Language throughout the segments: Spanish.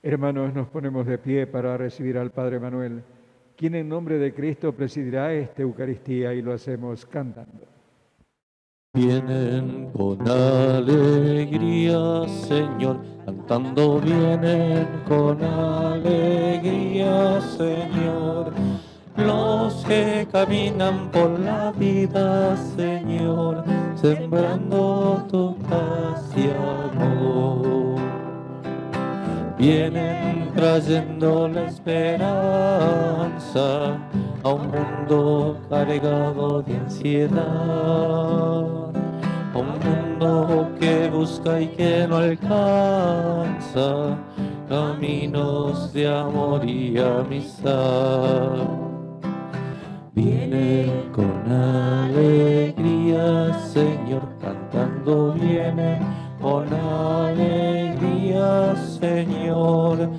Hermanos, nos ponemos de pie para recibir al Padre Manuel, quien en nombre de Cristo presidirá esta Eucaristía, y lo hacemos cantando. Vienen con alegría, Señor, cantando vienen con alegría, Señor. Los que caminan por la vida, Señor, sembrando tu paz y amor. Vienen trayendo la esperanza a un mundo cargado de ansiedad, a un mundo que busca y que no alcanza caminos de amor y amistad. Vienen con alegría, Señor, cantando vienen con alegría, Señor,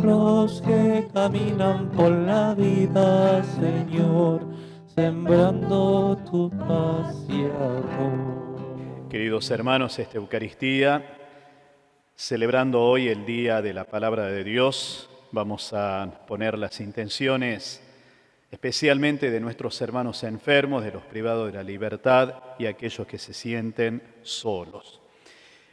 los que caminan por la vida, Señor, sembrando tu paz y amor. Queridos hermanos, esta Eucaristía, celebrando hoy el Día de la Palabra de Dios, vamos a poner las intenciones especialmente de nuestros hermanos enfermos, de los privados de la libertad y aquellos que se sienten solos.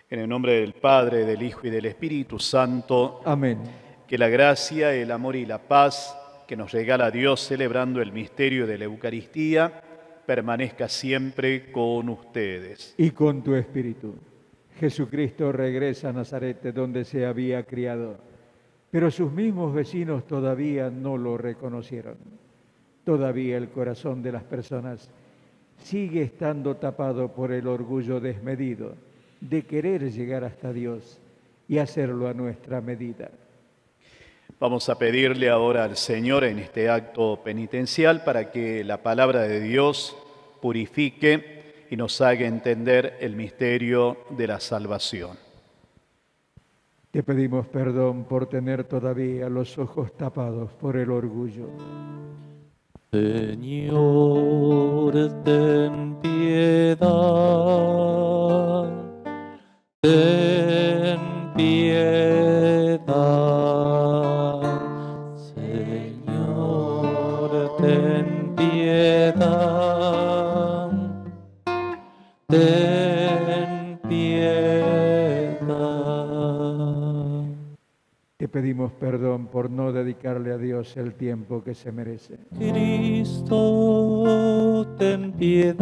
En el nombre del Padre, del Hijo y del Espíritu Santo. Amén. Que la gracia, el amor y la paz que nos regala Dios celebrando el misterio de la Eucaristía permanezca siempre con ustedes. Y con tu espíritu. Jesucristo regresa a Nazaret, donde se había criado, pero sus mismos vecinos todavía no lo reconocieron. Todavía el corazón de las personas sigue estando tapado por el orgullo desmedido de querer llegar hasta Dios y hacerlo a nuestra medida. Vamos a pedirle ahora al Señor en este acto penitencial para que la palabra de Dios purifique y nos haga entender el misterio de la salvación. Te pedimos perdón por tener todavía los ojos tapados por el orgullo. Señor, ten piedad, ten piedad, Señor, ten piedad, ten piedad. Te pedimos perdón por no dedicarle a Dios el tiempo que se merece. Cristo, ten piedad,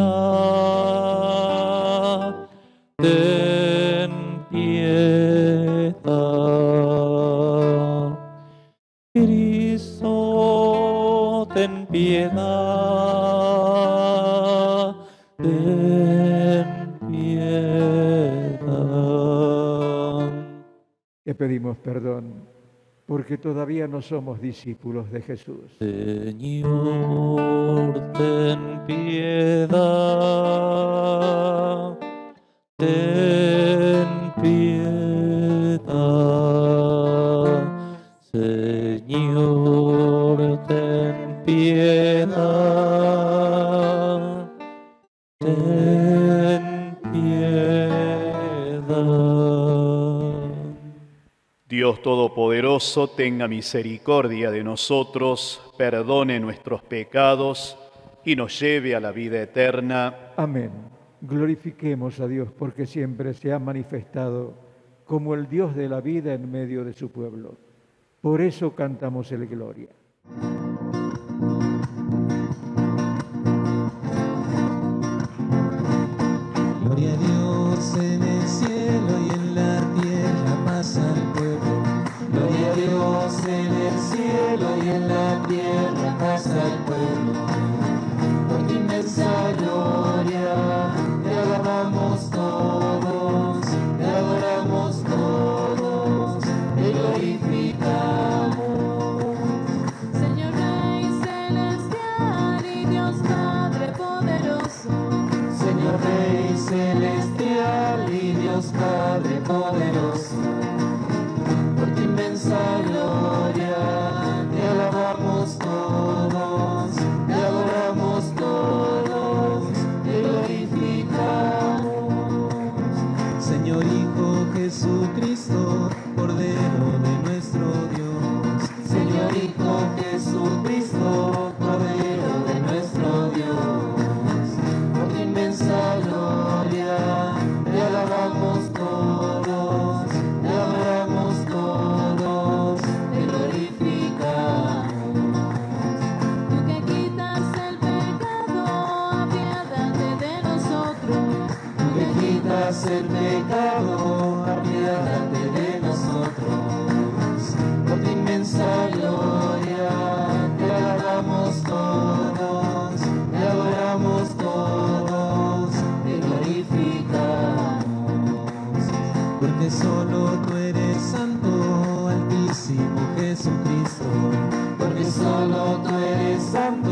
ten piedad. Cristo, ten piedad, ten piedad. Te pedimos perdón porque todavía no somos discípulos de Jesús. Señor, ten piedad, ten piedad. Señor, ten piedad, ten piedad. Dios Todopoderoso, tenga misericordia de nosotros, perdone nuestros pecados y nos lleve a la vida eterna. Amén. Glorifiquemos a Dios porque siempre se ha manifestado como el Dios de la vida en medio de su pueblo. Por eso cantamos el Gloria. Gloria a Dios en el cielo y en la tierra paz al pueblo. Gloria a Dios en el cielo y en la tierra paz al pueblo. Por tu inmensa gloria te alabamos todos, te adoramos todos, te glorificamos. Señor Rey celestial y Dios Padre poderoso. Señor Rey celestial y Dios Padre poderoso, por tu inmensa gloria te alabamos todos, te adoramos todos, te glorificamos. Señor Hijo Jesucristo, Cordero de nuestro Dios. Señor Hijo Jesucristo, Cordero de nuestro Dios. Por tu inmensa gloria, te alabamos todos, te adoramos todos, te glorificamos. Tú que quitas el pecado, apiádate de nosotros. Tú que quitas el pecado, apiádate de nosotros. Por tu inmensa gloria, te alabamos todos, te adoramos todos, te glorificamos. Porque solo tú eres santo, Altísimo Jesucristo. Porque solo tú eres santo,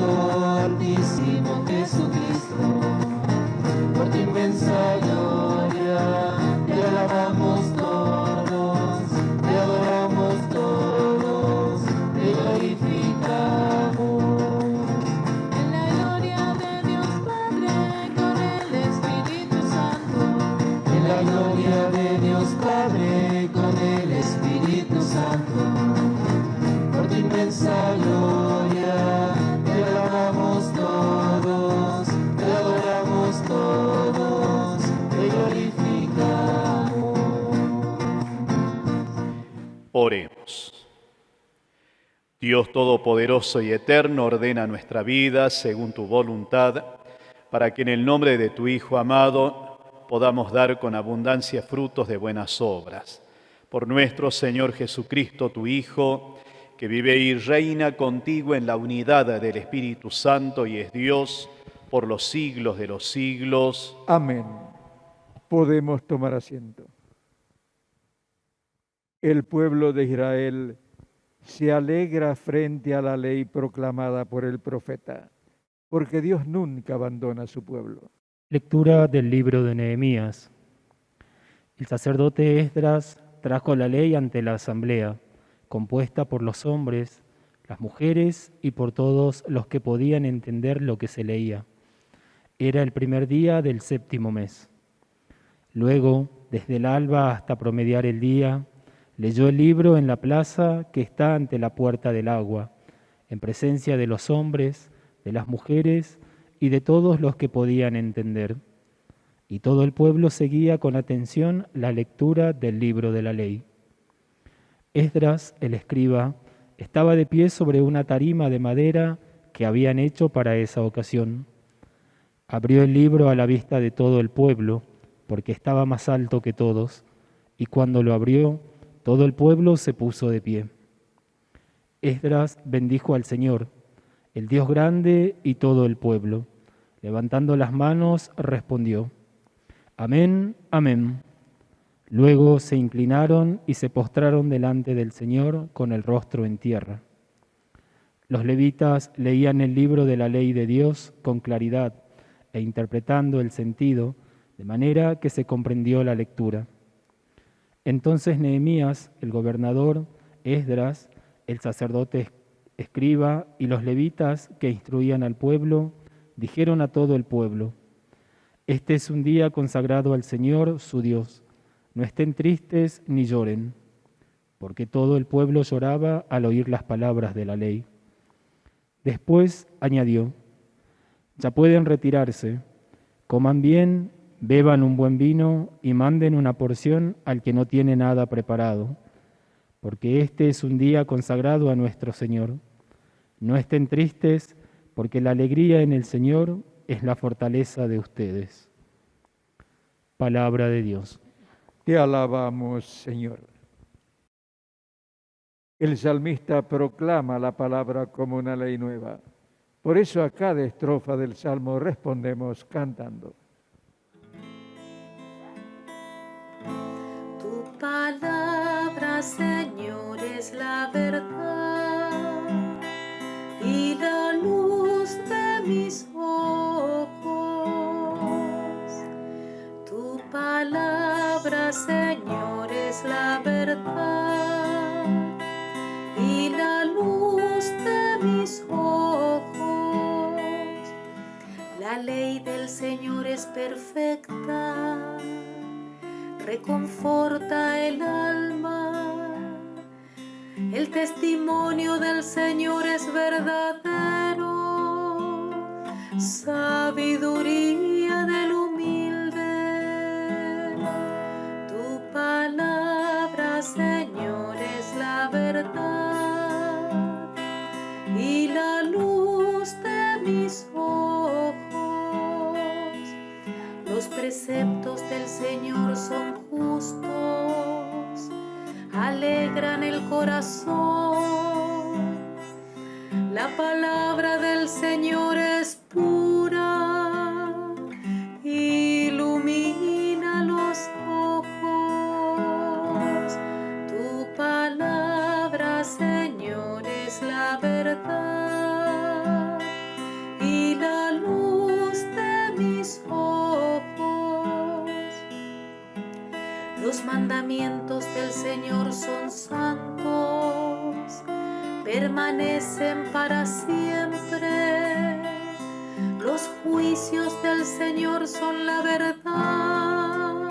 Altísimo Jesucristo. Por tu inmensa gloria, te alabamos todos, te adoramos todos, te glorificamos. En la gloria de Dios Padre, con el Espíritu Santo. En la gloria de Dios Padre, con el Espíritu Santo. Por tu inmensa gloria, te alabamos todos, te adoramos todos, te glorificamos. Oremos. Dios Todopoderoso y Eterno, ordena nuestra vida según tu voluntad, para que en el nombre de tu Hijo amado podamos dar con abundancia frutos de buenas obras. Por nuestro Señor Jesucristo, tu Hijo, que vive y reina contigo en la unidad del Espíritu Santo y es Dios por los siglos de los siglos. Amén. Podemos tomar asiento. El pueblo de Israel se alegra frente a la ley proclamada por el profeta, porque Dios nunca abandona a su pueblo. Lectura del libro de Nehemías. El sacerdote Esdras trajo la ley ante la asamblea, compuesta por los hombres, las mujeres y por todos los que podían entender lo que se leía. Era el primer día del 7º mes. Luego, desde el alba hasta promediar el día, leyó el libro en la plaza que está ante la puerta del agua, en presencia de los hombres, de las mujeres y de todos los que podían entender. Y todo el pueblo seguía con atención la lectura del libro de la ley. Esdras, el escriba, estaba de pie sobre una tarima de madera que habían hecho para esa ocasión. Abrió el libro a la vista de todo el pueblo, porque estaba más alto que todos, y cuando lo abrió, todo el pueblo se puso de pie. Esdras bendijo al Señor, el Dios grande, y todo el pueblo, levantando las manos, respondió: Amén, amén. Luego se inclinaron y se postraron delante del Señor con el rostro en tierra. Los levitas leían el libro de la ley de Dios con claridad e interpretando el sentido, de manera que se comprendió la lectura. Entonces Nehemías, el gobernador, Esdras, el sacerdote escriba y los levitas que instruían al pueblo, dijeron a todo el pueblo: Este es un día consagrado al Señor, su Dios. No estén tristes ni lloren, porque todo el pueblo lloraba al oír las palabras de la ley. Después añadió: Ya pueden retirarse, coman bien, beban un buen vino y manden una porción al que no tiene nada preparado, porque este es un día consagrado a nuestro Señor. No estén tristes, porque la alegría en el Señor es la fortaleza de ustedes. Palabra de Dios. Te alabamos, Señor. El salmista proclama la palabra como una ley nueva. Por eso a cada estrofa del Salmo respondemos cantando. Tu palabra, Señor, es la verdad y la luz de mis ojos. Tu palabra, Señor, es la verdad y la luz de mis ojos. La ley del Señor es perfecta, reconforta el alma. El testimonio del Señor es verdadero, sabiduría del humilde. Tu palabra, Señor, es la verdad y la luz de mis ojos. Los preceptos del Señor son justos, alegran el corazón. La palabra del Señor es pura, ilumina los ojos. Tu palabra, Señor, es la verdad y la luz de mis ojos. Los mandamientos del Señor son santos, permanecen para siempre. Los juicios del Señor son la verdad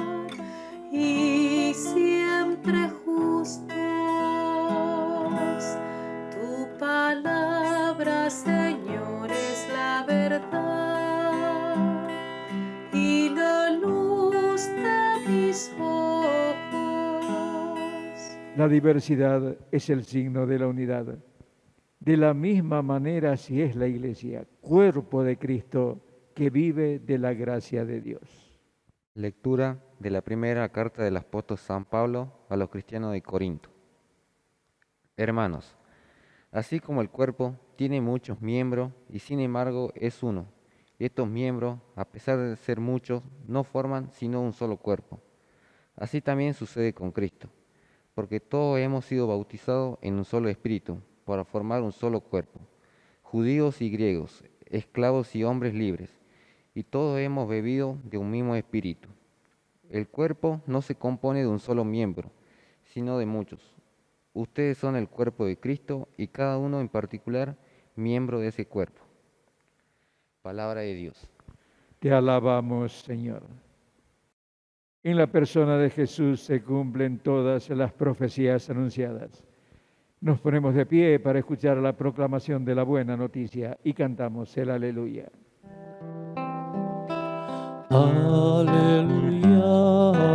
y siempre justos. Tu palabra, Señor, es la verdad y la luz de mis ojos. La diversidad es el signo de la unidad. De la misma manera así es la Iglesia, cuerpo de Cristo que vive de la gracia de Dios. Lectura de la primera carta del apóstol San Pablo a los cristianos de Corinto. Hermanos, así como el cuerpo tiene muchos miembros y sin embargo es uno, y estos miembros, a pesar de ser muchos, no forman sino un solo cuerpo. Así también sucede con Cristo, porque todos hemos sido bautizados en un solo espíritu, para formar un solo cuerpo, judíos y griegos, esclavos y hombres libres, y todos hemos bebido de un mismo espíritu. El cuerpo no se compone de un solo miembro, sino de muchos. Ustedes son el cuerpo de Cristo y cada uno en particular miembro de ese cuerpo. Palabra de Dios. Te alabamos, Señor. En la persona de Jesús se cumplen todas las profecías anunciadas. Nos ponemos de pie para escuchar la proclamación de la buena noticia y cantamos el aleluya. Aleluya,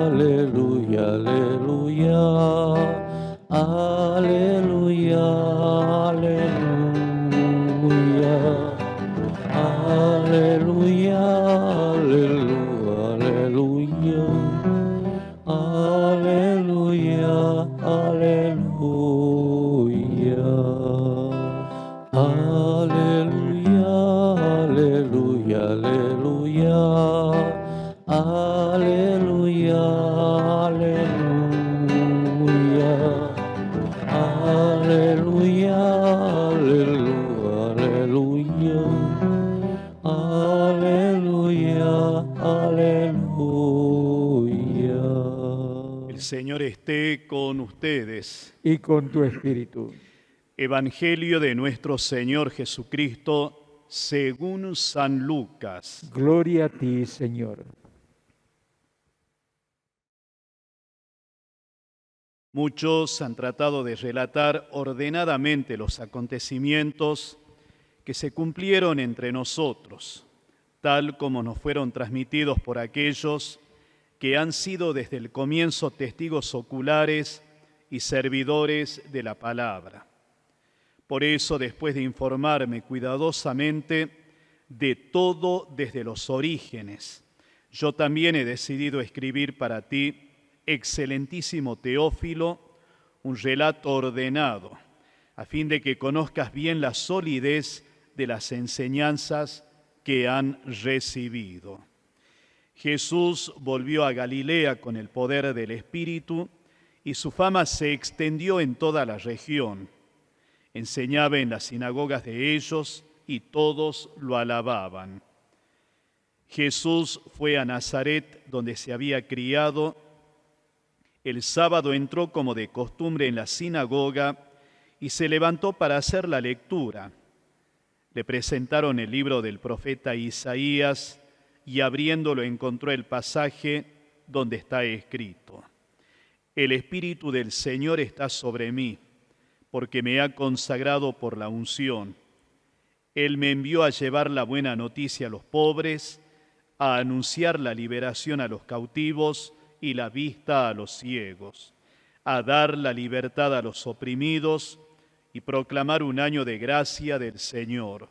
aleluya, aleluya, aleluya, aleluya, aleluya, aleluya, aleluya, aleluya, aleluya, aleluya, aleluya. Aleluya, aleluya, aleluya, aleluya, aleluya, aleluya. El Señor esté con ustedes. Y con tu espíritu. Evangelio de nuestro Señor Jesucristo según San Lucas. Gloria a ti, Señor. Muchos han tratado de relatar ordenadamente los acontecimientos que se cumplieron entre nosotros, tal como nos fueron transmitidos por aquellos que han sido desde el comienzo testigos oculares y servidores de la palabra. Por eso, después de informarme cuidadosamente de todo desde los orígenes, yo también he decidido escribir para ti, excelentísimo Teófilo, un relato ordenado, a fin de que conozcas bien la solidez de las enseñanzas que han recibido. Jesús volvió a Galilea con el poder del Espíritu y su fama se extendió en toda la región. Enseñaba en las sinagogas de ellos y todos lo alababan. Jesús fue a Nazaret, donde se había criado. El sábado entró como de costumbre en la sinagoga y se levantó para hacer la lectura. Le presentaron el libro del profeta Isaías y abriéndolo encontró el pasaje donde está escrito: el Espíritu del Señor está sobre mí, porque me ha consagrado por la unción. Él me envió a llevar la buena noticia a los pobres, a anunciar la liberación a los cautivos y la vista a los ciegos, a dar la libertad a los oprimidos y proclamar un año de gracia del Señor.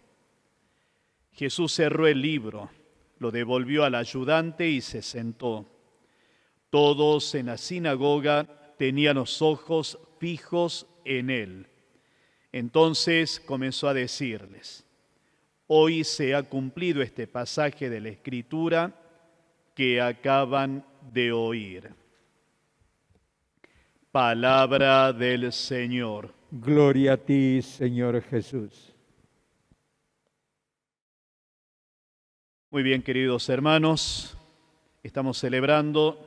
Jesús cerró el libro, lo devolvió al ayudante y se sentó. Todos en la sinagoga tenían los ojos fijos en él. Entonces comenzó a decirles: hoy se ha cumplido este pasaje de la Escritura que acaban de oír. Palabra del Señor. Gloria a ti, Señor Jesús. Muy bien, queridos hermanos, estamos celebrando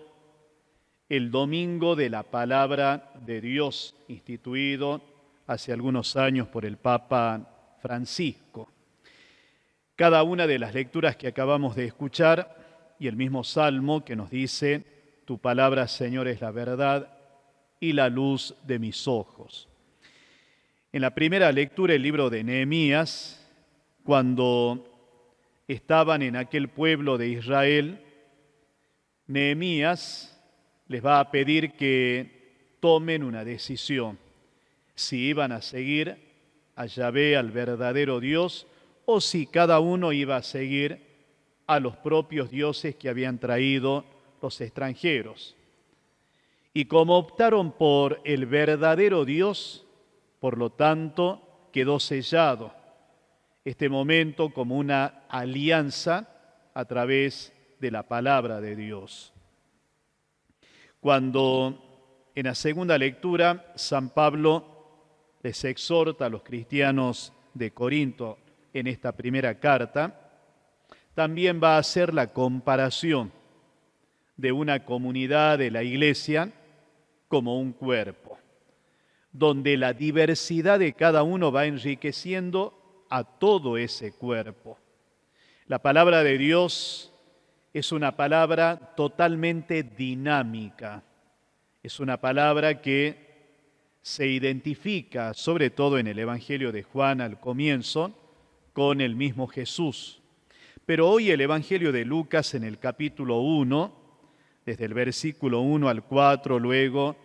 el Domingo de la Palabra de Dios, instituido hace algunos años por el Papa Francisco. Cada una de las lecturas que acabamos de escuchar y el mismo Salmo que nos dice: tu palabra, Señor, es la verdad y la luz de mis ojos. En la primera lectura, el libro de Nehemías, cuando estaban en aquel pueblo de Israel, Nehemías les va a pedir que tomen una decisión, si iban a seguir a Yahvé, al verdadero Dios, o si cada uno iba a seguir a los propios dioses que habían traído los extranjeros. Y como optaron por el verdadero Dios, por lo tanto quedó sellado este momento como una alianza a través de la palabra de Dios. Cuando en la segunda lectura San Pablo les exhorta a los cristianos de Corinto en esta primera carta, también va a hacer la comparación de una comunidad de la Iglesia como un cuerpo, donde la diversidad de cada uno va enriqueciendo a todo ese cuerpo. La palabra de Dios es una palabra totalmente dinámica, es una palabra que se identifica, sobre todo en el Evangelio de Juan al comienzo, con el mismo Jesús. Pero hoy el Evangelio de Lucas en el capítulo 1, desde el versículo 1 al 4, luego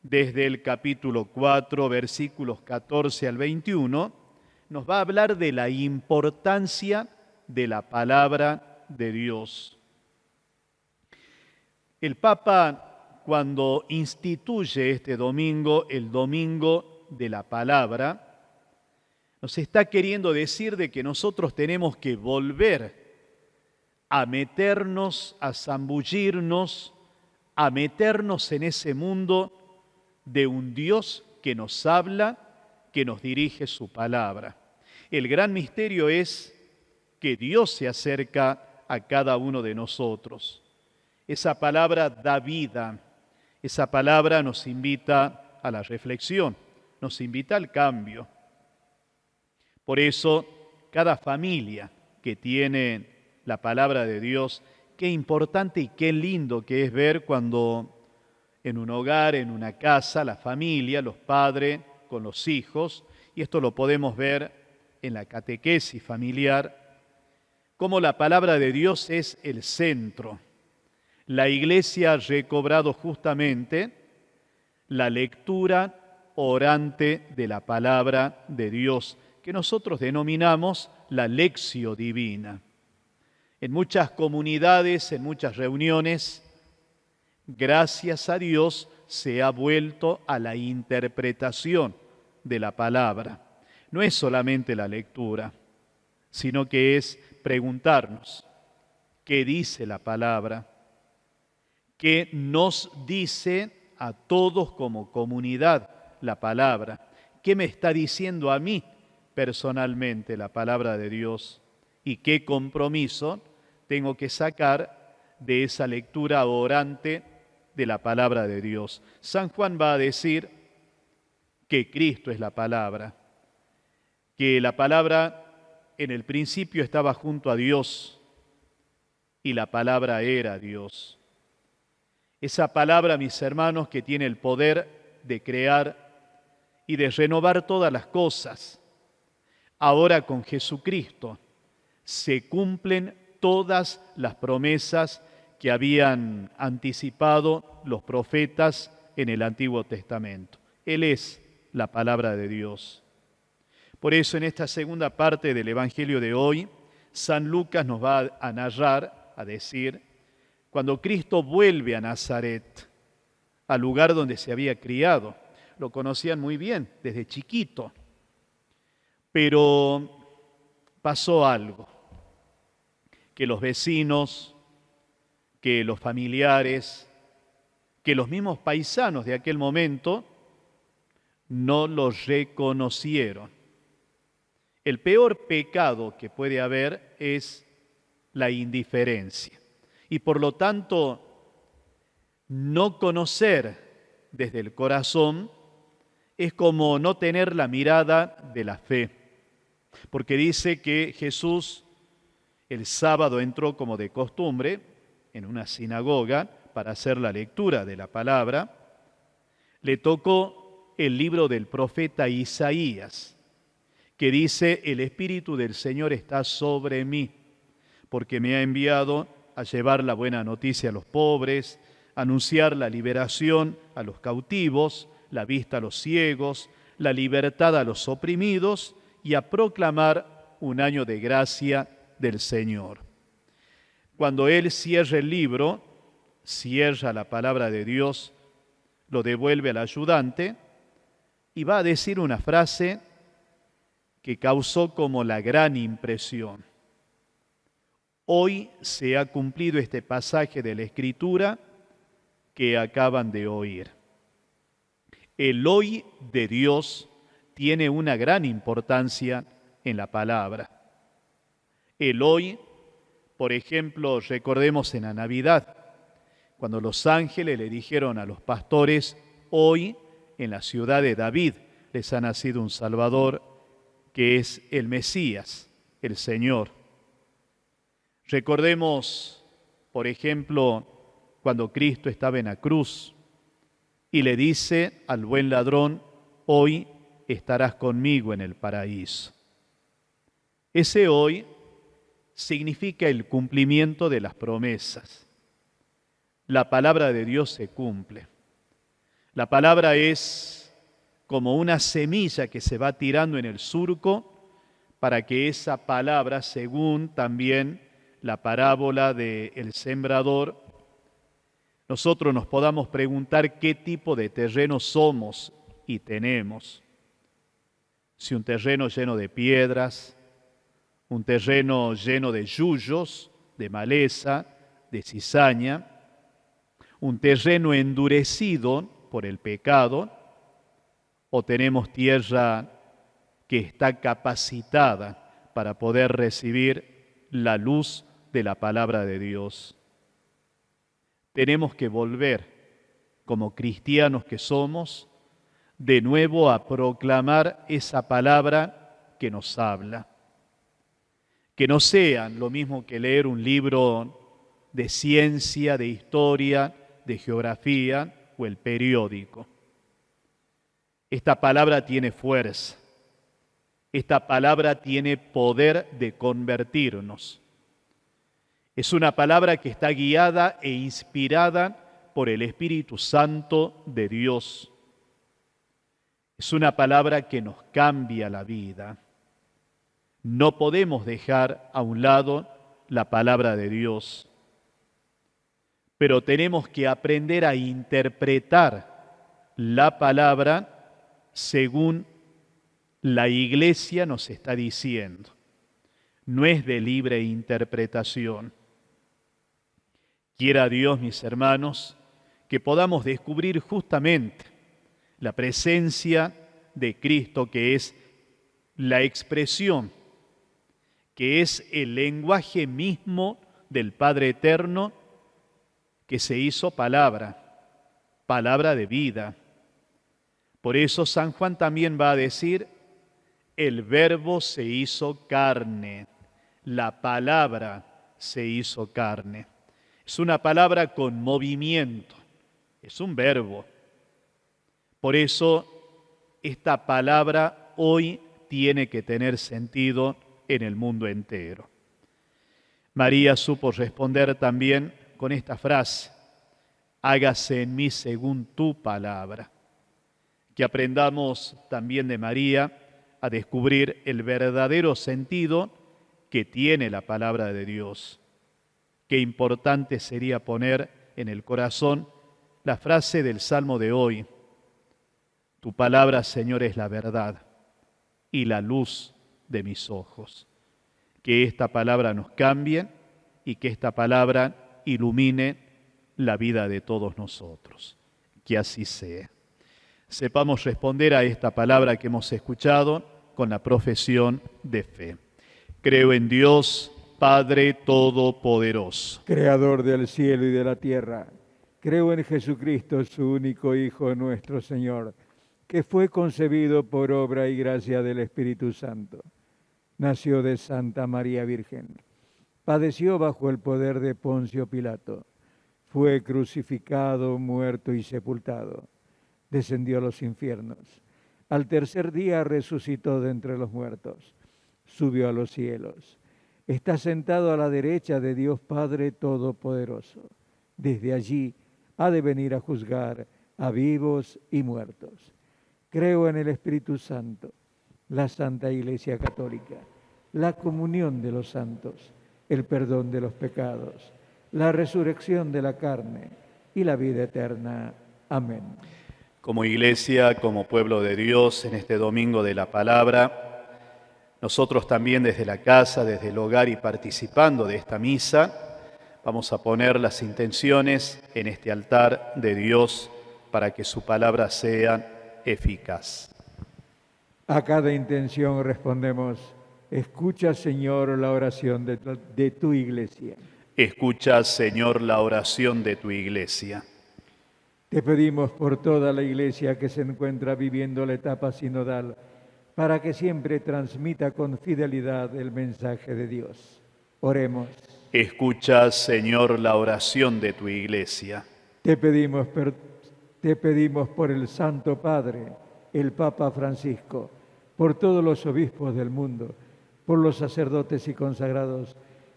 desde el capítulo 4, versículos 14 al 21, nos va a hablar de la importancia de la palabra de Dios. El Papa, cuando instituye este domingo, el Domingo de la Palabra, nos está queriendo decir de que nosotros tenemos que volver a meternos, a zambullirnos, a meternos en ese mundo de un Dios que nos habla, que nos dirige su palabra. El gran misterio es que Dios se acerca a cada uno de nosotros. Esa palabra da vida, esa palabra nos invita a la reflexión, nos invita al cambio. Por eso, cada familia que tiene la palabra de Dios, qué importante y qué lindo que es ver cuando en un hogar, en una casa, la familia, los padres con los hijos, y esto lo podemos ver en la catequesis familiar, cómo la palabra de Dios es el centro. La Iglesia ha recobrado justamente la lectura orante de la palabra de Dios, que nosotros denominamos la lectio divina. En muchas comunidades, en muchas reuniones, gracias a Dios, se ha vuelto a la interpretación de la palabra. No es solamente la lectura, sino que es preguntarnos, ¿qué dice la palabra? ¿Qué nos dice a todos como comunidad la palabra? ¿Qué me está diciendo a mí personalmente la palabra de Dios? ¿Y qué compromiso tengo que sacar de esa lectura orante de la palabra de Dios? San Juan va a decir que Cristo es la palabra, que la palabra en el principio estaba junto a Dios y la palabra era Dios. Esa palabra, mis hermanos, que tiene el poder de crear y de renovar todas las cosas. Ahora con Jesucristo se cumplen todas las promesas que habían anticipado los profetas en el Antiguo Testamento. Él es la palabra de Dios. Por eso en esta segunda parte del Evangelio de hoy, San Lucas nos va a narrar, a decir, cuando Cristo vuelve a Nazaret, al lugar donde se había criado. Lo conocían muy bien desde chiquito, pero pasó algo, que los vecinos, que los familiares, que los mismos paisanos de aquel momento no los reconocieron. El peor pecado que puede haber es la indiferencia. Y por lo tanto, no conocer desde el corazón es como no tener la mirada de la fe. Porque dice que Jesús el sábado entró como de costumbre en una sinagoga para hacer la lectura de la palabra. Le tocó el libro del profeta Isaías, que dice: el Espíritu del Señor está sobre mí, porque me ha enviado a llevar la buena noticia a los pobres, a anunciar la liberación a los cautivos, la vista a los ciegos, la libertad a los oprimidos y a proclamar un año de gracia del Señor. Cuando Él cierra el libro, cierra la palabra de Dios, lo devuelve al ayudante y va a decir una frase que causó como la gran impresión. Hoy se ha cumplido este pasaje de la Escritura que acaban de oír. El hoy de Dios tiene una gran importancia en la palabra. El hoy, por ejemplo, recordemos en la Navidad, cuando los ángeles le dijeron a los pastores: hoy en la ciudad de David les ha nacido un Salvador, que es el Mesías, el Señor. Recordemos, por ejemplo, cuando Cristo estaba en la cruz y le dice al buen ladrón: hoy estarás conmigo en el paraíso. Ese hoy significa el cumplimiento de las promesas. La palabra de Dios se cumple. La palabra es como una semilla que se va tirando en el surco para que esa palabra, según también la parábola del sembrador, nosotros nos podamos preguntar qué tipo de terreno somos y tenemos. Si un terreno lleno de piedras, un terreno lleno de yuyos, de maleza, de cizaña, un terreno endurecido por el pecado, o tenemos tierra que está capacitada para poder recibir la luz de la palabra de Dios. Tenemos que volver, como cristianos que somos, de nuevo a proclamar esa palabra que nos habla. Que no sean lo mismo que leer un libro de ciencia, de historia, de geografía o el periódico. Esta palabra tiene fuerza. Esta palabra tiene poder de convertirnos. Es una palabra que está guiada e inspirada por el Espíritu Santo de Dios. Es una palabra que nos cambia la vida. No podemos dejar a un lado la palabra de Dios, pero tenemos que aprender a interpretar la palabra según la Iglesia nos está diciendo. No es de libre interpretación. Quiera Dios, mis hermanos, que podamos descubrir justamente la presencia de Cristo, que es la expresión, que es el lenguaje mismo del Padre Eterno, que se hizo palabra, palabra de vida. Por eso San Juan también va a decir: el Verbo se hizo carne, la palabra se hizo carne. Es una palabra con movimiento, es un verbo. Por eso esta palabra hoy tiene que tener sentido en el mundo entero. María supo responder también con esta frase: hágase en mí según tu palabra. Que aprendamos también de María a descubrir el verdadero sentido que tiene la palabra de Dios. Qué importante sería poner en el corazón la frase del Salmo de hoy: tu palabra, Señor, es la verdad y la luz de mis ojos. Que esta palabra nos cambie y que esta palabra ilumine la vida de todos nosotros. Que así sea. Sepamos responder a esta palabra que hemos escuchado con la profesión de fe. Creo en Dios, Padre Todopoderoso, Creador del cielo y de la tierra. Creo en Jesucristo, su único Hijo, nuestro Señor, que fue concebido por obra y gracia del Espíritu Santo. Nació de Santa María Virgen. Padeció bajo el poder de Poncio Pilato. Fue crucificado, muerto y sepultado. Descendió a los infiernos. Al tercer día resucitó de entre los muertos. Subió a los cielos. Está sentado a la derecha de Dios Padre Todopoderoso. Desde allí ha de venir a juzgar a vivos y muertos. Creo en el Espíritu Santo, la Santa Iglesia Católica, la comunión de los santos, el perdón de los pecados, la resurrección de la carne y la vida eterna. Amén. Como iglesia, como pueblo de Dios, en este domingo de la palabra, nosotros también desde la casa, desde el hogar y participando de esta misa, vamos a poner las intenciones en este altar de Dios para que su palabra sea eficaz. A cada intención respondemos: escucha, Señor, la oración de tu iglesia. Escucha, Señor, la oración de tu iglesia. Te pedimos por toda la iglesia que se encuentra viviendo la etapa sinodal, para que siempre transmita con fidelidad el mensaje de Dios. Oremos. Escucha, Señor, la oración de tu iglesia. Te pedimos por el Santo Padre, el Papa Francisco, por todos los obispos del mundo, por los sacerdotes y consagrados,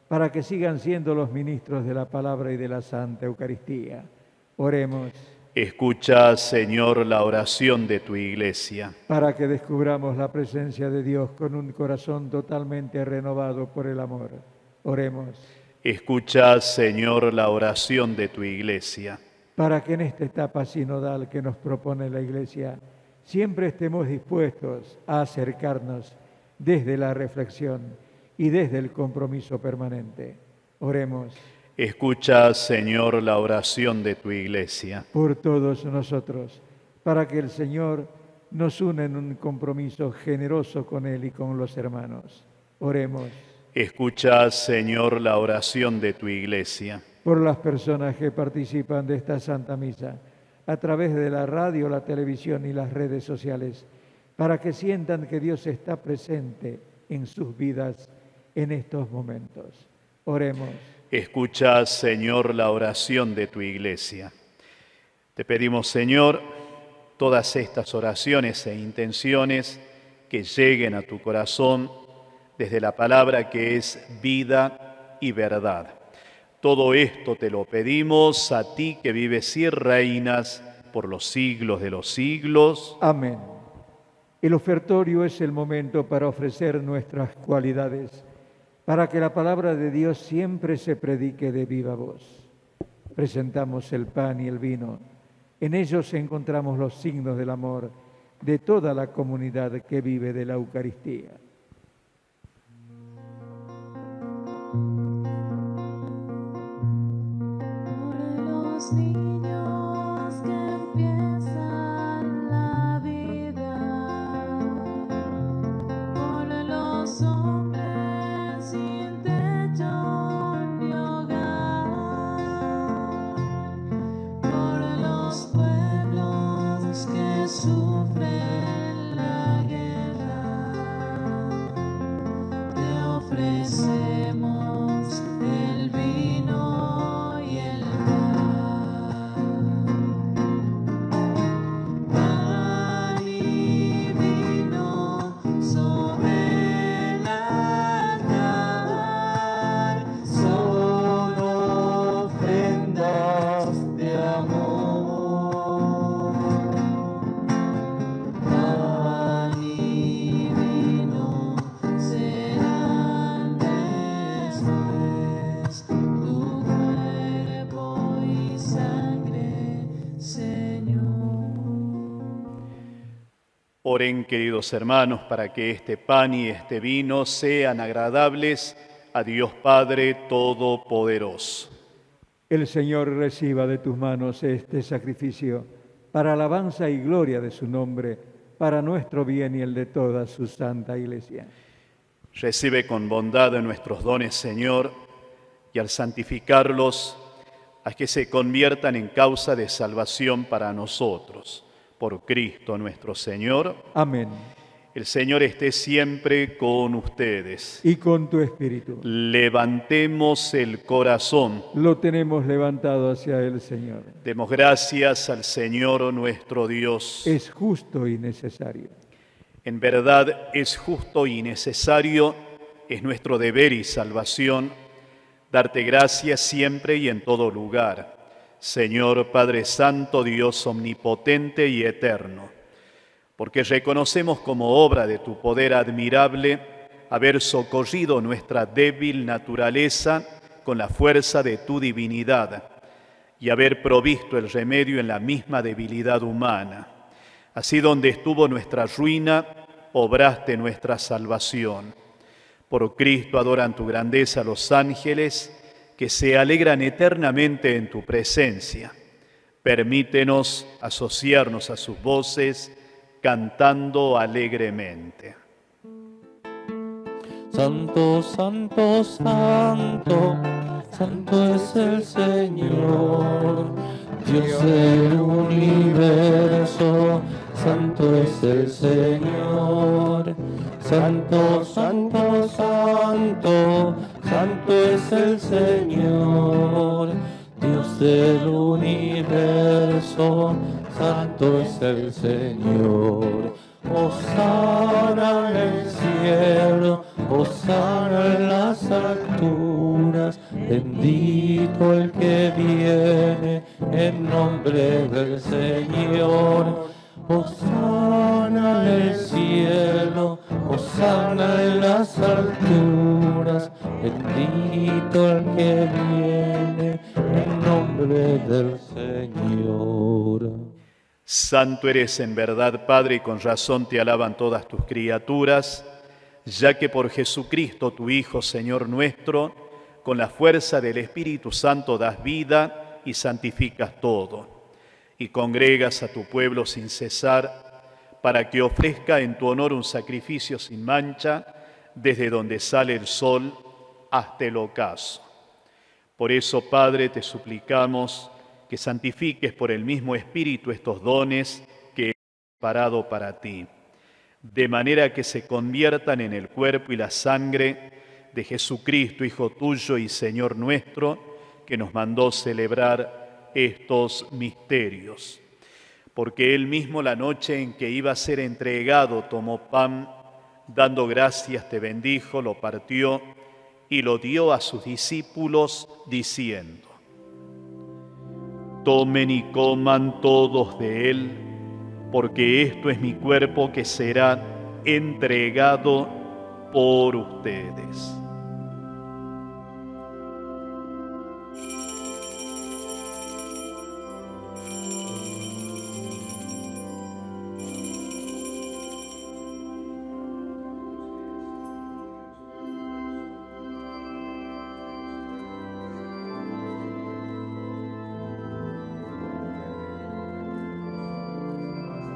para que sigan siendo los ministros de la palabra y de la Santa Eucaristía. Oremos. Escucha, Señor, la oración de tu iglesia. Para que descubramos la presencia de Dios con un corazón totalmente renovado por el amor. Oremos. Escucha, Señor, la oración de tu iglesia. Para que en esta etapa sinodal que nos propone la Iglesia, siempre estemos dispuestos a acercarnos desde la reflexión y desde el compromiso permanente. Oremos. Escucha, Señor, la oración de tu iglesia. Por todos nosotros, para que el Señor nos una en un compromiso generoso con Él y con los hermanos. Oremos. Escucha, Señor, la oración de tu iglesia. Por las personas que participan de esta Santa Misa, a través de la radio, la televisión y las redes sociales, para que sientan que Dios está presente en sus vidas en estos momentos. Oremos. Escucha, Señor, la oración de tu iglesia. Te pedimos, Señor, todas estas oraciones e intenciones que lleguen a tu corazón desde la palabra que es vida y verdad. Todo esto te lo pedimos a ti que vives y reinas por los siglos de los siglos. Amén. El ofertorio es el momento para ofrecer nuestras cualidades, para que la palabra de Dios siempre se predique de viva voz. Presentamos el pan y el vino. En ellos encontramos los signos del amor de toda la comunidad que vive de la Eucaristía. Los niños que empiezan la vida, por los hombres sin techo ni hogar, por los pueblos que sufren la guerra, Oren, queridos hermanos, para que este pan y este vino sean agradables a Dios Padre Todopoderoso. El Señor reciba de tus manos este sacrificio para alabanza y gloria de su nombre, para nuestro bien y el de toda su santa Iglesia. Recibe con bondad nuestros dones, Señor, y al santificarlos, haz que se conviertan en causa de salvación para nosotros. Por Cristo nuestro Señor. Amén. El Señor esté siempre con ustedes. Y con tu espíritu. Levantemos el corazón. Lo tenemos levantado hacia el Señor. Demos gracias al Señor nuestro Dios. Es justo y necesario. En verdad es justo y necesario, es nuestro deber y salvación, darte gracias siempre y en todo lugar. Señor Padre Santo, Dios omnipotente y eterno, porque reconocemos como obra de tu poder admirable haber socorrido nuestra débil naturaleza con la fuerza de tu divinidad y haber provisto el remedio en la misma debilidad humana. Así donde estuvo nuestra ruina, obraste nuestra salvación. Por Cristo adoran tu grandeza los ángeles, que se alegran eternamente en tu presencia. Permítenos asociarnos a sus voces, cantando alegremente. Santo, santo, santo, santo es el Señor, Dios del universo, santo es el Señor. Santo, santo, santo, santo es el Señor, Dios del universo, santo es el Señor. Hosana en el cielo, hosana en las alturas, bendito el que viene en nombre del Señor. Hosana en el cielo, hosana en las alturas, bendito el que viene en nombre del Señor. Santo eres en verdad, Padre, y con razón te alaban todas tus criaturas, ya que por Jesucristo, tu Hijo, Señor nuestro, con la fuerza del Espíritu Santo das vida y santificas todo, y congregas a tu pueblo sin cesar, para que ofrezca en tu honor un sacrificio sin mancha, desde donde sale el sol hasta el ocaso. Por eso, Padre, te suplicamos que santifiques por el mismo Espíritu estos dones que he preparado para ti, de manera que se conviertan en el cuerpo y la sangre de Jesucristo, Hijo tuyo y Señor nuestro, que nos mandó celebrar estos misterios. Porque Él mismo, la noche en que iba a ser entregado, tomó pan, dando gracias te bendijo, lo partió y lo dio a sus discípulos, diciendo: Tomen y coman todos de él, porque esto es mi cuerpo que será entregado por ustedes.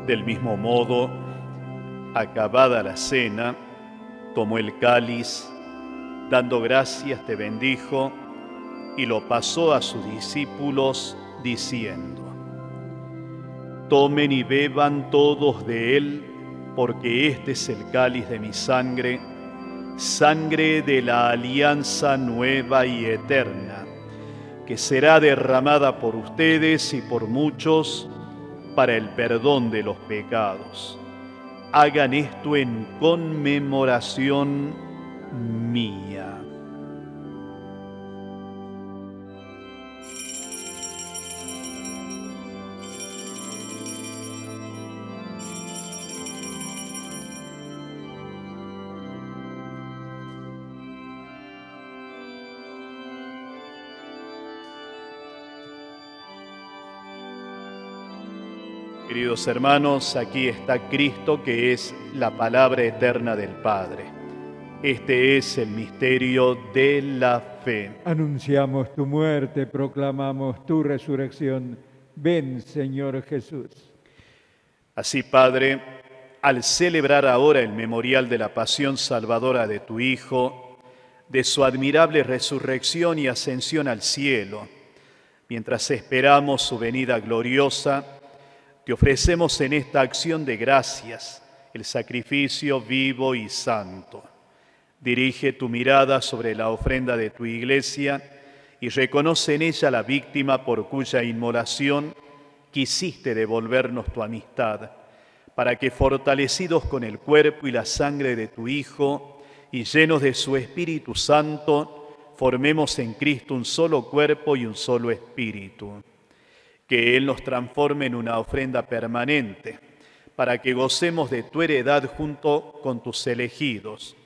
Del mismo modo, acabada la cena, tomó el cáliz, dando gracias te bendijo y lo pasó a sus discípulos diciendo: Tomen y beban todos de él, porque este es el cáliz de mi sangre, sangre de la alianza nueva y eterna, que será derramada por ustedes y por muchos para el perdón de los pecados. Hagan esto en conmemoración mía. Queridos hermanos, aquí está Cristo, que es la palabra eterna del Padre. Este es el misterio de la fe. Anunciamos tu muerte, proclamamos tu resurrección. Ven, Señor Jesús. Así, Padre, al celebrar ahora el memorial de la pasión salvadora de tu Hijo, de su admirable resurrección y ascensión al cielo, mientras esperamos su venida gloriosa, te ofrecemos en esta acción de gracias el sacrificio vivo y santo. Dirige tu mirada sobre la ofrenda de tu Iglesia y reconoce en ella la víctima por cuya inmolación quisiste devolvernos tu amistad, para que fortalecidos con el cuerpo y la sangre de tu Hijo y llenos de su Espíritu Santo, formemos en Cristo un solo cuerpo y un solo espíritu. Que Él nos transforme en una ofrenda permanente, para que gocemos de tu heredad junto con tus elegidos.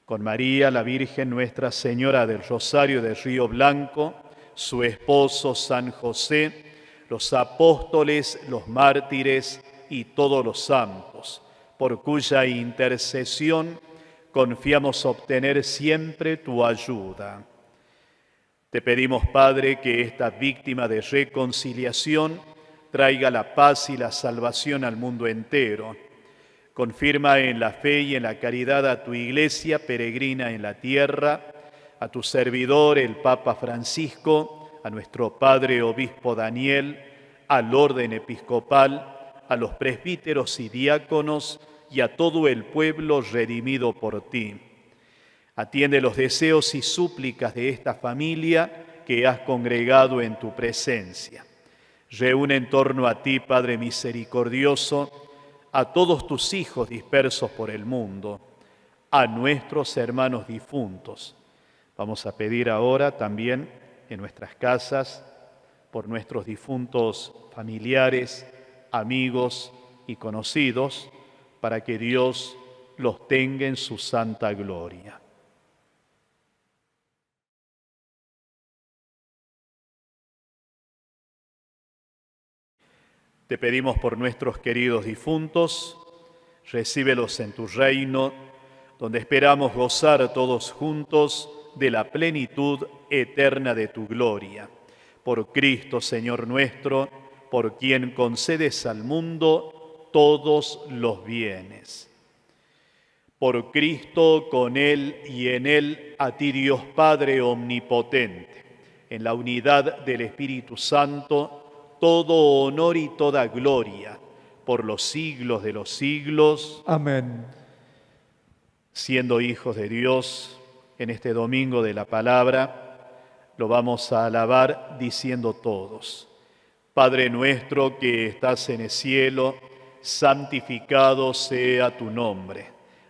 Con María, la Virgen Nuestra Señora del Rosario del Río Blanco, su esposo San José, los apóstoles, los mártires y todos los santos, por cuya intercesión confiamos obtener siempre tu ayuda. Te pedimos, Padre, que esta víctima de reconciliación traiga la paz y la salvación al mundo entero. Confirma en la fe y en la caridad a tu Iglesia peregrina en la tierra, a tu servidor, el Papa Francisco, a nuestro Padre Obispo Daniel, al orden episcopal, a los presbíteros y diáconos y a todo el pueblo redimido por ti. Atiende los deseos y súplicas de esta familia que has congregado en tu presencia. Reúne en torno a ti, Padre misericordioso, a todos tus hijos dispersos por el mundo, a nuestros hermanos difuntos. Vamos a pedir ahora también en nuestras casas por nuestros difuntos familiares, amigos y conocidos, para que Dios los tenga en su santa gloria. Te pedimos por nuestros queridos difuntos, recíbelos en tu reino, donde esperamos gozar todos juntos de la plenitud eterna de tu gloria. Por Cristo, Señor nuestro, por quien concedes al mundo todos los bienes. Por Cristo, con Él y en Él, a ti Dios Padre omnipotente, en la unidad del Espíritu Santo, todo honor y toda gloria, por los siglos de los siglos. Amén. Siendo hijos de Dios, en este domingo de la palabra, lo vamos a alabar diciendo todos: Padre nuestro que estás en el cielo, santificado sea tu nombre.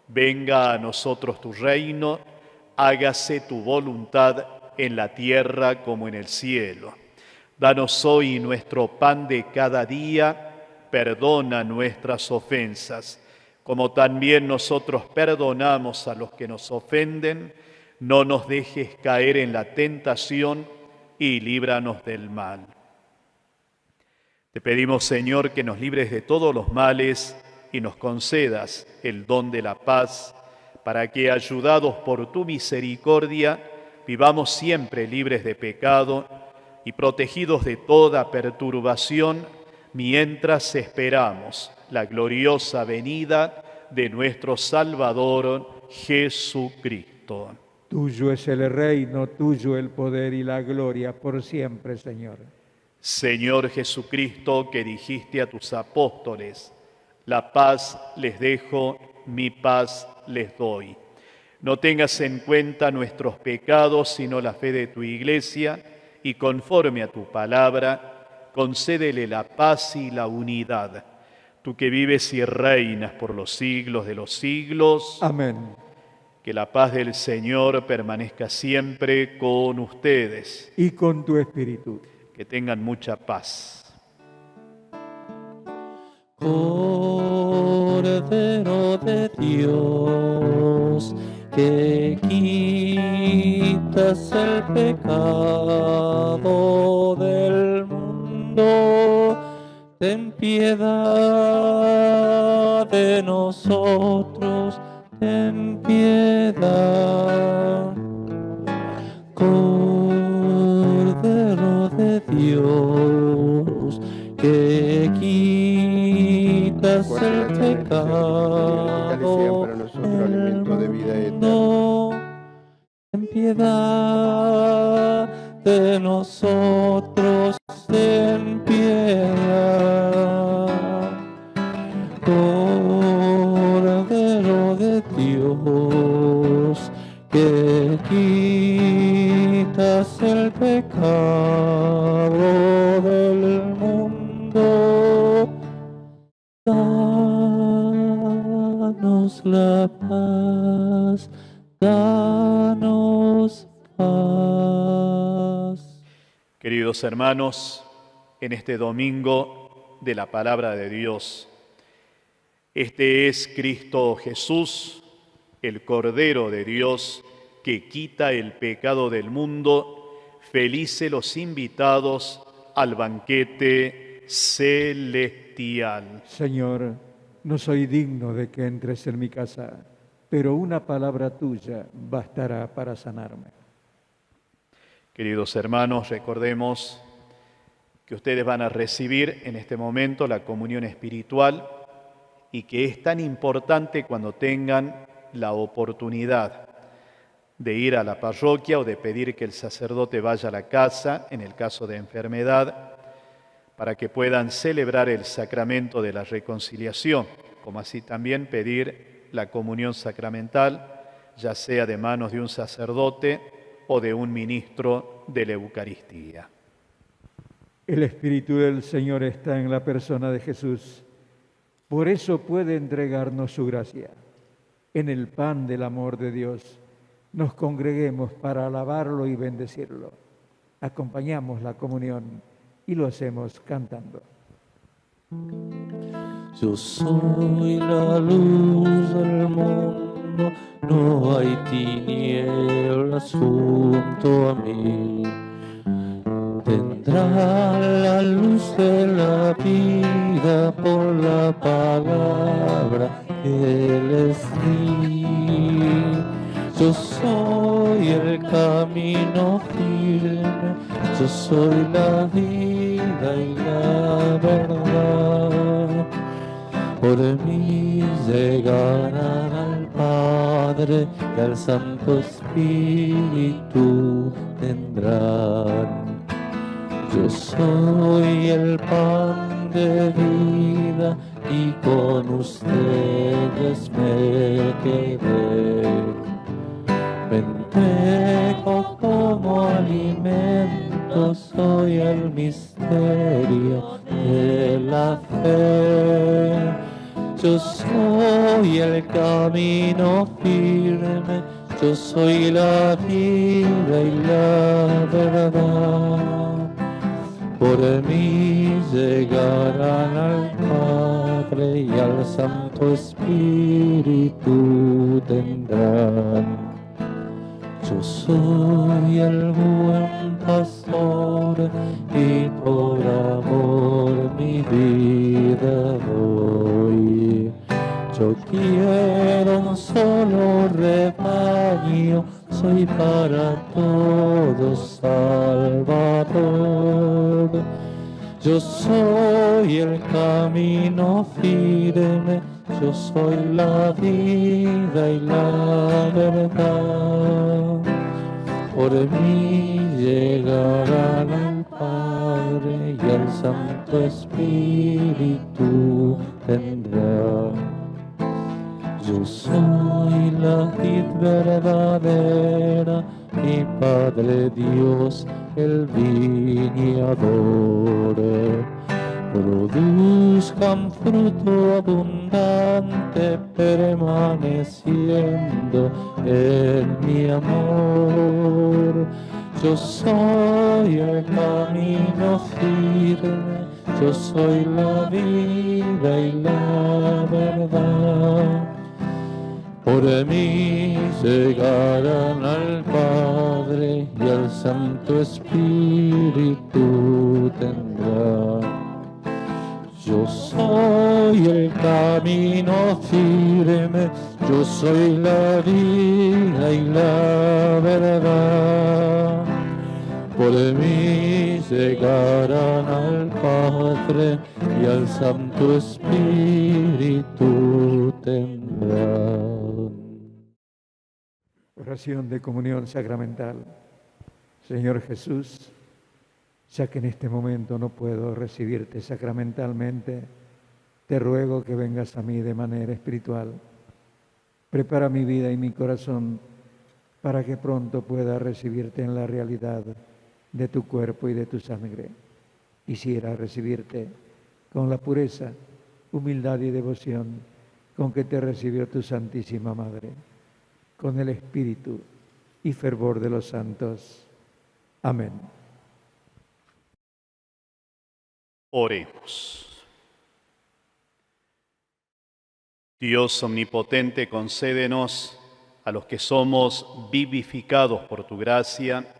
Venga a nosotros tu reino, hágase tu voluntad en la tierra como en el cielo. Danos hoy nuestro pan de cada día, perdona nuestras ofensas, como también nosotros perdonamos a los que nos ofenden. No nos dejes caer en la tentación y líbranos del mal. Te pedimos, Señor, que nos libres de todos los males y nos concedas el don de la paz, para que, ayudados por tu misericordia, vivamos siempre libres de pecado y protegidos de toda perturbación, mientras esperamos la gloriosa venida de nuestro Salvador Jesucristo. Tuyo es el reino, tuyo el poder y la gloria por siempre, Señor. Señor Jesucristo, que dijiste a tus apóstoles: la paz les dejo, mi paz les doy. No tengas en cuenta nuestros pecados, sino la fe de tu Iglesia, y conforme a tu palabra, concédele la paz y la unidad. Tú que vives y reinas por los siglos de los siglos. Amén. Que la paz del Señor permanezca siempre con ustedes. Y con tu espíritu. Que tengan mucha paz. Cordero de Dios, que quitas el pecado del mundo, ten piedad de nosotros, ten piedad. Cordero de Dios, que quitas el pecado del mundo, ten piedad de nosotros, ten piedad. Cordero de Dios, que quitas el pecado del mundo, danos la paz, danos paz. Queridos hermanos, en este domingo de la palabra de Dios, este es Cristo Jesús, el Cordero de Dios, que quita el pecado del mundo. Felices los invitados al banquete celestial. Señor, no soy digno de que entres en mi casa, pero una palabra tuya bastará para sanarme. Queridos hermanos, recordemos que ustedes van a recibir en este momento la comunión espiritual y que es tan importante cuando tengan la oportunidad de ir a la parroquia o de pedir que el sacerdote vaya a la casa en el caso de enfermedad, para que puedan celebrar el sacramento de la reconciliación, como así también pedir la comunión sacramental, ya sea de manos de un sacerdote o de un ministro de la Eucaristía. El Espíritu del Señor está en la persona de Jesús. Por eso puede entregarnos su gracia. En el pan del amor de Dios, nos congreguemos para alabarlo y bendecirlo. Acompañamos la comunión y lo hacemos cantando. Yo soy la luz del mundo, no hay tinieblas junto a mí. Tendrá la luz de la vida por la palabra que les di. Yo soy el camino firme, yo soy la vida y la verdad. Por mí llegarán al Padre y al Santo Espíritu tendrán. Yo soy el pan de vida y con ustedes me quedé. Me entrego como alimento, soy el misterio de la fe. Yo soy el camino firme, yo soy la vida y la verdad. Por mí llegarán al Padre y al Santo Espíritu tendrán. Yo soy el buen pastor y por amor mi vida doy. Yo quiero un solo rebaño, soy para todos Salvador. Yo soy el camino firme, yo soy la vida y la verdad. Por mí llegarán al Padre y al Santo Espíritu tendrá. Yo soy la vid verdadera, mi Padre Dios el viñador. Produzcan fruto abundante, permaneciendo en mi amor. Yo soy el camino firme, yo soy la vida y la verdad. Por mí llegarán al Padre y al Santo Espíritu tendrán. Yo soy el camino firme, yo soy la vida y la verdad. Por mí llegarán al Padre y al Santo Espíritu tendrán. Oración de comunión sacramental. Señor Jesús, ya que en este momento no puedo recibirte sacramentalmente, te ruego que vengas a mí de manera espiritual. Prepara mi vida y mi corazón para que pronto pueda recibirte en la realidad de tu cuerpo y de tu sangre. Quisiera recibirte con la pureza, humildad y devoción con que te recibió tu Santísima Madre, con el espíritu y fervor de los santos. Amén. Oremos. Dios omnipotente, concédenos a los que somos vivificados por tu gracia,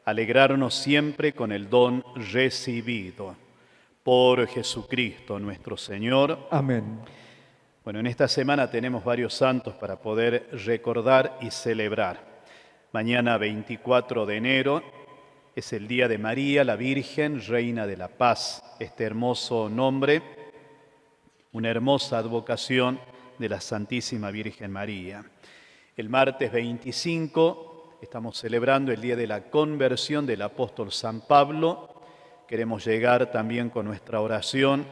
alegrarnos siempre con el don recibido. Por Jesucristo nuestro Señor. Amén. Bueno, en esta semana tenemos varios santos para poder recordar y celebrar. Mañana 24 de enero es el día de María, la Virgen, Reina de la Paz. Este hermoso nombre, una hermosa advocación de la Santísima Virgen María. El martes 25 estamos celebrando el día de la conversión del apóstol San Pablo. Queremos llegar también con nuestra oración,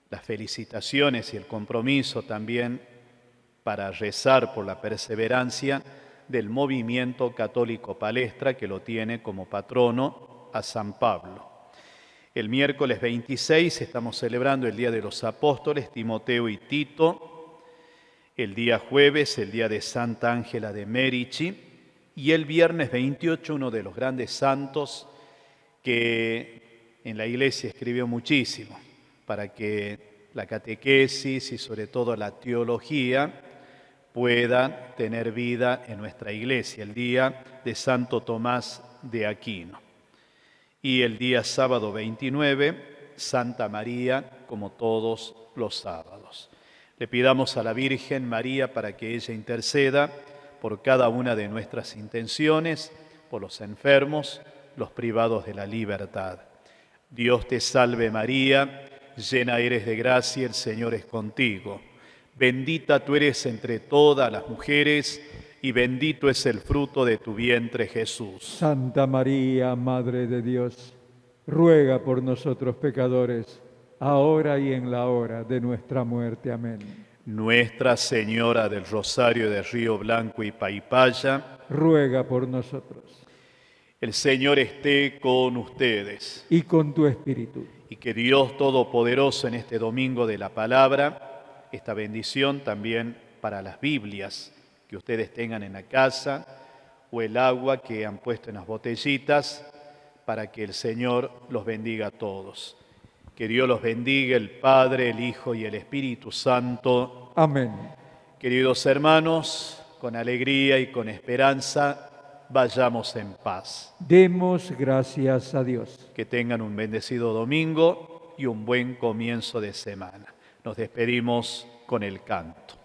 las felicitaciones y el compromiso también para rezar por la perseverancia del movimiento católico Palestra, que lo tiene como patrono a San Pablo. El miércoles 26 estamos celebrando el Día de los Apóstoles, Timoteo y Tito. El día jueves, el Día de Santa Ángela de Merici. Y el viernes 28, uno de los grandes santos que en la Iglesia escribió muchísimo para que la catequesis y sobre todo la teología puedan tener vida en nuestra Iglesia, el día de Santo Tomás de Aquino. Y el día sábado 29, Santa María, como todos los sábados. Le pidamos a la Virgen María para que ella interceda por cada una de nuestras intenciones, por los enfermos, los privados de la libertad. Dios te salve María, llena eres de gracia, el Señor es contigo. Bendita tú eres entre todas las mujeres y bendito es el fruto de tu vientre, Jesús. Santa María, Madre de Dios, ruega por nosotros pecadores, ahora y en la hora de nuestra muerte. Amén. Nuestra Señora del Rosario de Río Blanco y Paipaya, ruega por nosotros. El Señor esté con ustedes. Y con tu espíritu. Y que Dios Todopoderoso en este domingo de la palabra, esta bendición también para las Biblias que ustedes tengan en la casa o el agua que han puesto en las botellitas para que el Señor los bendiga a todos. Que Dios los bendiga, el Padre, el Hijo y el Espíritu Santo. Amén. Queridos hermanos, con alegría y con esperanza, vayamos en paz. Demos gracias a Dios. Que tengan un bendecido domingo y un buen comienzo de semana. Nos despedimos con el canto.